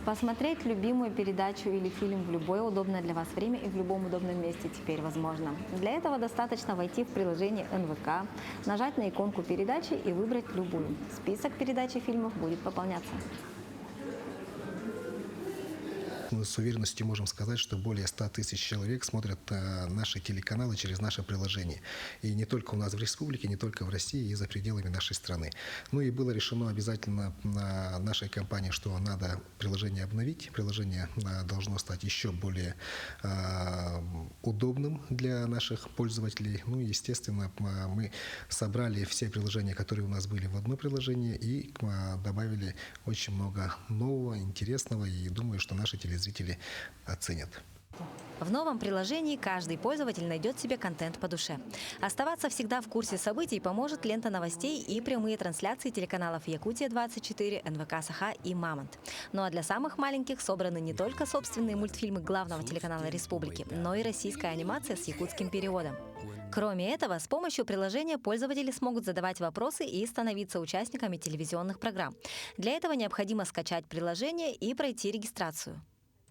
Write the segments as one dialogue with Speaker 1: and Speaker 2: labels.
Speaker 1: Посмотреть любимую передачу или фильм в любое удобное для вас время и в любом удобном месте теперь возможно. Для этого достаточно войти в приложение НВК, нажать на иконку передачи и выбрать любую. Список передач и фильмов будет пополняться.
Speaker 2: Мы с уверенностью можем сказать, что более 100 тысяч человек смотрят наши телеканалы через наше приложение. И не только у нас в республике, не только в России, и за пределами нашей страны. Ну и было решено обязательно на нашей компании, что надо приложение обновить. Приложение должно стать еще более удобным для наших пользователей. Ну и, естественно, мы собрали все приложения, которые у нас были в одно приложение, и добавили очень много нового, интересного. И думаю, что наши телезрители оценят.
Speaker 3: В новом приложении каждый пользователь найдет себе контент по душе. Оставаться всегда в курсе событий поможет лента новостей и прямые трансляции телеканалов «Якутия-24», НВК «Саха» и «Мамонт». Ну а для самых маленьких собраны не только собственные мультфильмы главного телеканала республики, но и российская анимация с якутским переводом. Кроме этого, с помощью приложения пользователи смогут задавать вопросы и становиться участниками телевизионных программ. Для этого необходимо скачать приложение и пройти регистрацию.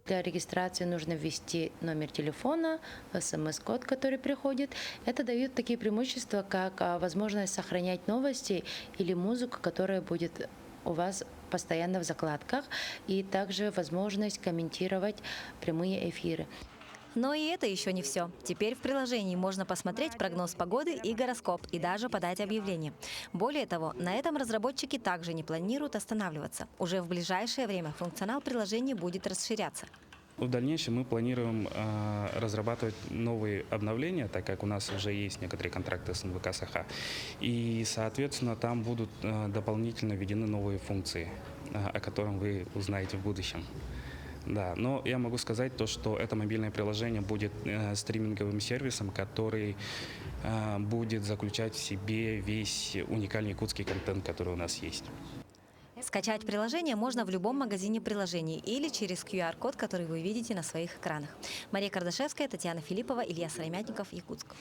Speaker 4: Для регистрации нужно ввести номер телефона, смс-код, который приходит. Это дает такие преимущества, как возможность сохранять новости или музыку, которая будет у вас постоянно в закладках, и также возможность комментировать прямые эфиры.
Speaker 3: Но и это еще не все. Теперь в приложении можно посмотреть прогноз погоды и гороскоп, и даже подать объявление. Более того, на этом разработчики также не планируют останавливаться. Уже в ближайшее время функционал приложения будет расширяться.
Speaker 5: В дальнейшем мы планируем разрабатывать новые обновления, так как у нас уже есть некоторые контракты с НВК «Саха». И, соответственно, там будут дополнительно введены новые функции, о которых вы узнаете в будущем. Да, но я могу сказать то, что это мобильное приложение будет стриминговым сервисом, который будет заключать в себе весь уникальный якутский контент, который у нас есть.
Speaker 3: Скачать приложение можно в любом магазине приложений или через QR-код, который вы видите на своих экранах. Мария Кардашевская, Татьяна Филиппова, Илья Сыромятников, Якутск.